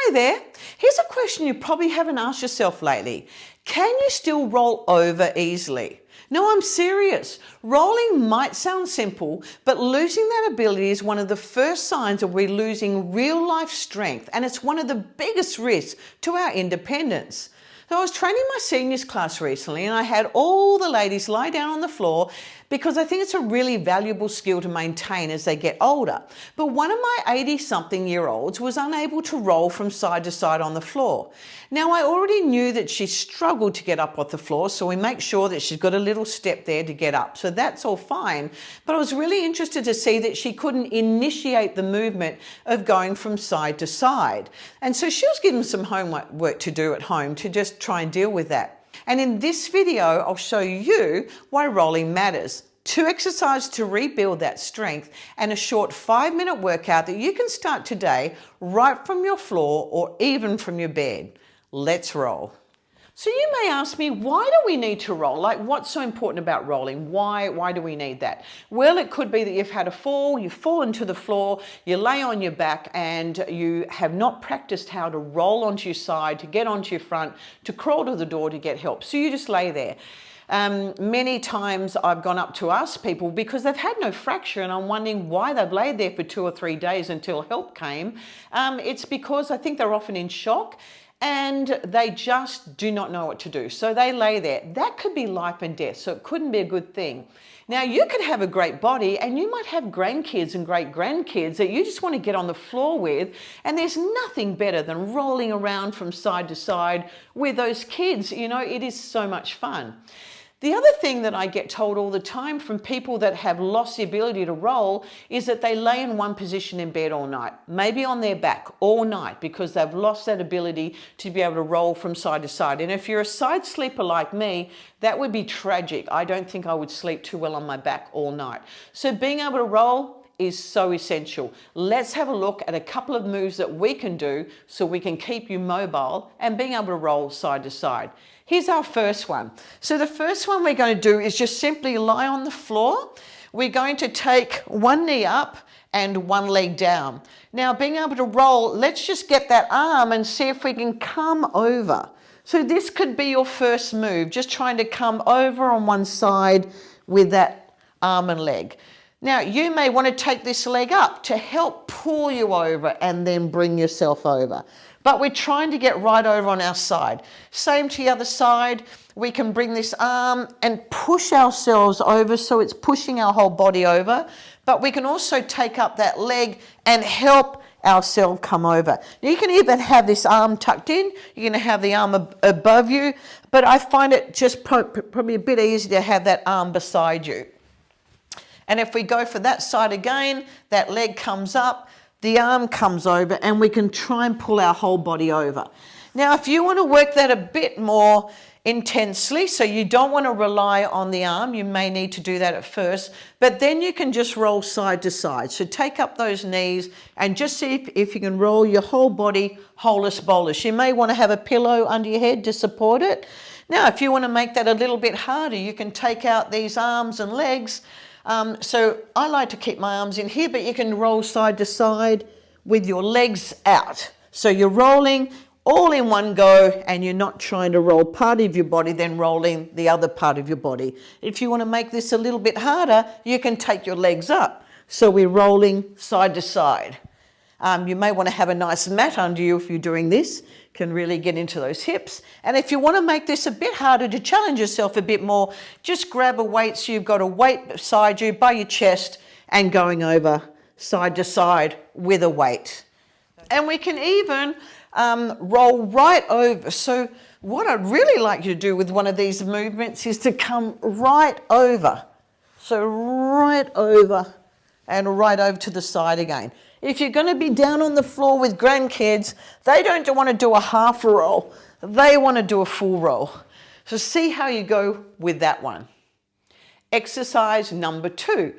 Hi there. Here's a question you probably haven't asked yourself lately. Can you still roll over easily? No, I'm serious. Rolling might sound simple, but losing that ability is one of the first signs that we're losing real life strength, and it's one of the biggest risks to our independence. So I was training my seniors class recently and I had all the ladies lie down on the floor because I think it's a really valuable skill to maintain as they get older. But one of my 80-something-year-olds was unable to roll from side to side on the floor. Now, I already knew that she struggled to get up off the floor, so we make sure that she's got a little step there to get up. So that's all fine. But I was really interested to see that she couldn't initiate the movement of going from side to side. And so she was given some homework to do at home to just try and deal with that. And in this video, I'll show you why rolling matters. 2 exercises to rebuild that strength and a short 5-minute workout that you can start today right from your floor or even from your bed. Let's roll. So you may ask me, why do we need to roll? Like, what's so important about rolling? Why do we need that? Well, it could be that you've had a fall, you've fallen to the floor, you lay on your back and you have not practiced how to roll onto your side, to get onto your front, to crawl to the door to get help. So you just lay there. Many times I've gone up to ask people because they've had no fracture and I'm wondering why they've laid there for 2 or 3 days until help came. It's because I think they're often in shock and they just do not know what to do. So they lay there. That could be life and death, so it couldn't be a good thing. Now, you could have a great body and you might have grandkids and great-grandkids that you just want to get on the floor with, and there's nothing better than rolling around from side to side with those kids. You know, it is so much fun. The other thing that I get told all the time from people that have lost the ability to roll is that they lay in one position in bed all night, maybe on their back all night because they've lost that ability to be able to roll from side to side. And if you're a side sleeper like me, that would be tragic. I don't think I would sleep too well on my back all night. So being able to roll is so essential. Let's have a look at a couple of moves that we can do so we can keep you mobile and being able to roll side to side. Here's our first one. So the first one we're going to do is just simply lie on the floor. We're going to take one knee up and one leg down. Now, being able to roll, let's just get that arm and see if we can come over. So this could be your first move, just trying to come over on one side with that arm and leg. Now, you may want to take this leg up to help pull you over and then bring yourself over. But we're trying to get right over on our side. Same to the other side. We can bring this arm and push ourselves over so it's pushing our whole body over. But we can also take up that leg and help ourselves come over. Now, you can even have this arm tucked in. You're going to have the arm above you. But I find it just probably a bit easier to have that arm beside you. And if we go for that side again, that leg comes up, the arm comes over, and we can try and pull our whole body over. Now, if you want to work that a bit more intensely, so you don't want to rely on the arm, you may need to do that at first, but then you can just roll side to side. So take up those knees and just see if you can roll your whole body, holus bolus. You may want to have a pillow under your head to support it. Now, if you want to make that a little bit harder, you can take out these arms and legs. So I like to keep my arms in here, but you can roll side to side with your legs out. So you're rolling all in one go and you're not trying to roll part of your body, then rolling the other part of your body. If you want to make this a little bit harder, you can take your legs up. So we're rolling side to side. You may want to have a nice mat under you if you're doing this. Can really get into those hips. And if you want to make this a bit harder, to challenge yourself a bit more, just grab a weight so you've got a weight beside you by your chest and going over side to side with a weight. And we can even roll right over. So what I'd really like you to do with one of these movements is to come right over. So right over and right over to the side again. If you're going to be down on the floor with grandkids, they don't want to do a half roll. They want to do a full roll. So see how you go with that one. Exercise number 2.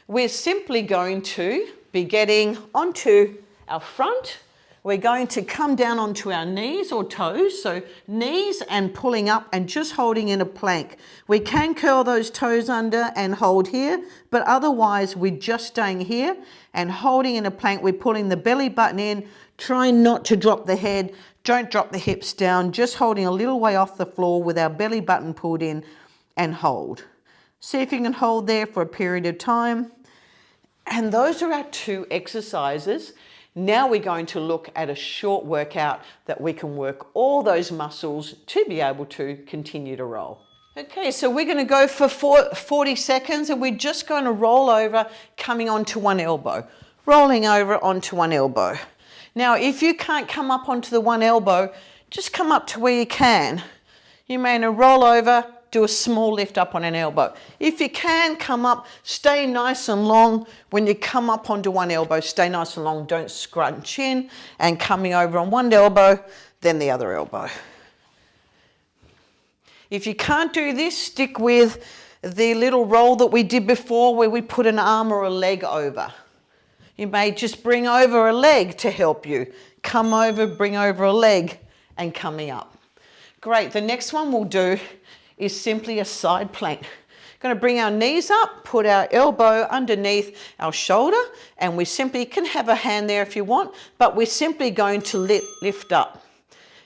We're simply going to be getting onto our front. We're going to come down onto our knees or toes. So knees and pulling up and just holding in a plank. We can curl those toes under and hold here, but otherwise we're just staying here and holding in a plank. We're pulling the belly button in, Try not to drop the head. Don't drop the hips down. Just holding a little way off the floor with our belly button pulled in and hold. See if you can hold there for a period of time. And those are our 2 exercises. Now we're going to look at a short workout that we can work all those muscles to be able to continue to roll. Okay, so we're going to go for 40 seconds and we're just going to roll over, coming onto one elbow. Rolling over onto one elbow. Now, if you can't come up onto the one elbow, just come up to where you can. You may roll over, do a small lift up on an elbow. If you can come up, stay nice and long. When you come up onto one elbow, stay nice and long. Don't scrunch in, and coming over on one elbow, then the other elbow. If you can't do this, stick with the little roll that we did before where we put an arm or a leg over. You may just bring over a leg to help you. Come over, bring over a leg, and coming up. Great, the next one we'll do is simply a side plank. Going to bring our knees up, put our elbow underneath our shoulder, and we simply can have a hand there if you want, but we're simply going to lift up.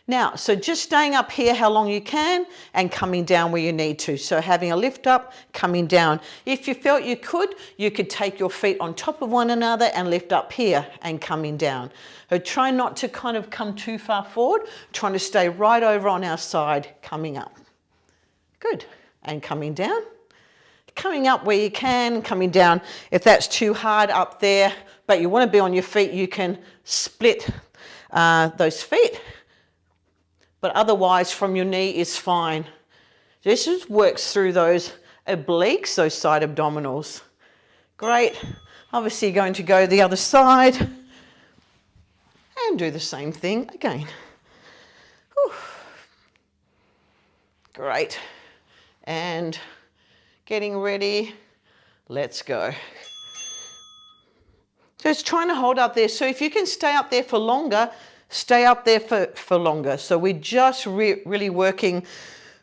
Now, so just staying up here how long you can and coming down where you need to. So having a lift up, coming down. If you felt you could take your feet on top of one another and lift up here and coming down. So try not to kind of come too far forward, trying to stay right over on our side, coming up. Good, and coming down. Coming up where you can, coming down. If that's too hard up there, but you want to be on your feet, you can split those feet. But otherwise from your knee is fine. This just works through those obliques, those side abdominals. Great. Obviously you're going to go the other side and do the same thing again. Whew. Great. And getting ready. Let's go. Just trying to hold up there. So if you can stay up there for longer, stay up there for longer. So we're just really working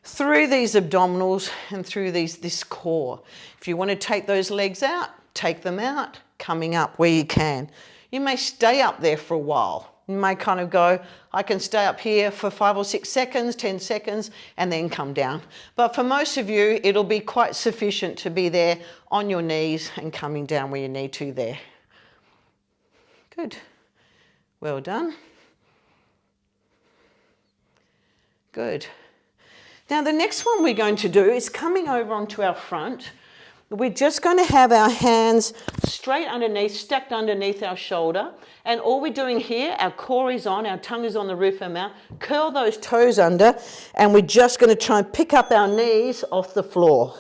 through these abdominals and through this core. If you want to take those legs out, take them out, coming up where you can. You may stay up there for a while. You may kind of go, I can stay up here for 5 or 6 seconds, 10 seconds, and then come down. But for most of you, it'll be quite sufficient to be there on your knees and coming down where you need to there. Good. Well done. Good. Now the next one we're going to do is coming over onto our front. We're just going to have our hands straight underneath, stacked underneath our shoulder. And all we're doing here, our core is on, our tongue is on the roof of our mouth. Curl those toes under, and we're just going to try and pick up our knees off the floor.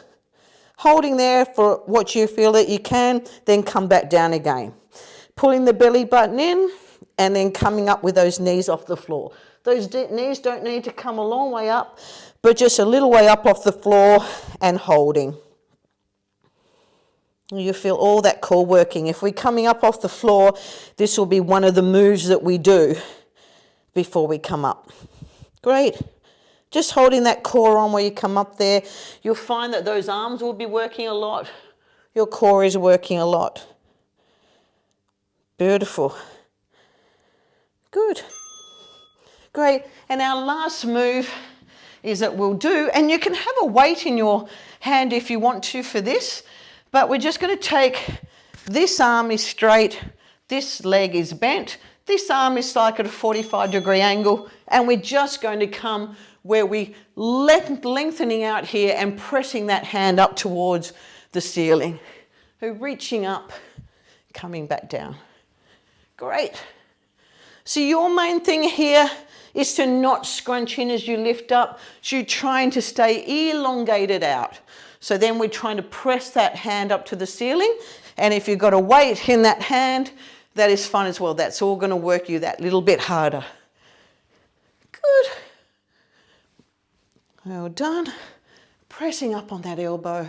Holding there for what you feel that you can, then come back down again. Pulling the belly button in, and then coming up with those knees off the floor. Those knees don't need to come a long way up, but just a little way up off the floor and holding. You feel all that core working. If we're coming up off the floor, this will be one of the moves that we do before we come up. Great. Just holding that core on where you come up there. You'll find that those arms will be working a lot. Your core is working a lot. Beautiful. Good. Great. And our last move is that we'll do, and you can have a weight in your hand if you want to for this, but we're just going to take, this arm is straight, this leg is bent, this arm is like at a 45-degree angle, and we're just going to come where we lengthening out here and pressing that hand up towards the ceiling. So reaching up, coming back down. Great. So your main thing here is to not scrunch in as you lift up. So you're trying to stay elongated out. So then we're trying to press that hand up to the ceiling. And if you've got a weight in that hand, that is fun as well. That's all going to work you that little bit harder. Good. Well done. Pressing up on that elbow.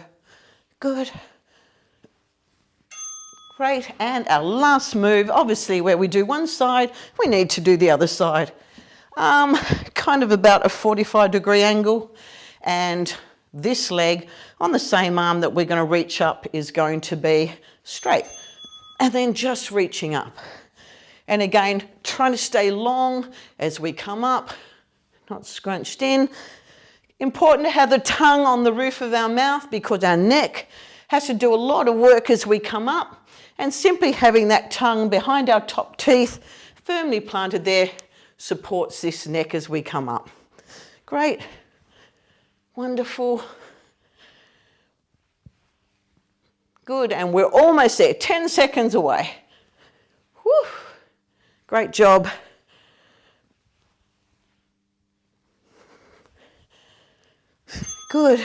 Good. Great. And our last move, obviously where we do one side, we need to do the other side. Kind of about a 45-degree angle, and this leg on the same arm that we're going to reach up is going to be straight, and then just reaching up. And again, trying to stay long as we come up, not scrunched in. Important to have the tongue on the roof of our mouth because our neck has to do a lot of work as we come up. And simply having that tongue behind our top teeth firmly planted there supports this neck as we come up. Great. Wonderful. Good, and we're almost there, 10 seconds away. Whew. Great job. Good.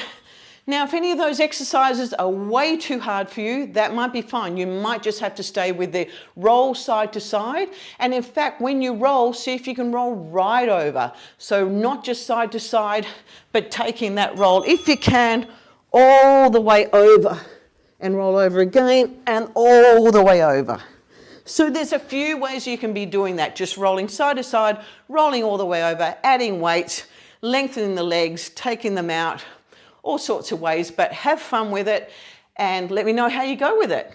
Now, if any of those exercises are way too hard for you, that might be fine. You might just have to stay with the roll side to side. And in fact, when you roll, see if you can roll right over. So not just side to side, but taking that roll, if you can, all the way over. And roll over again, and all the way over. So there's a few ways you can be doing that. Just rolling side to side, rolling all the way over, adding weights, lengthening the legs, taking them out, all sorts of ways, but have fun with it and let me know how you go with it.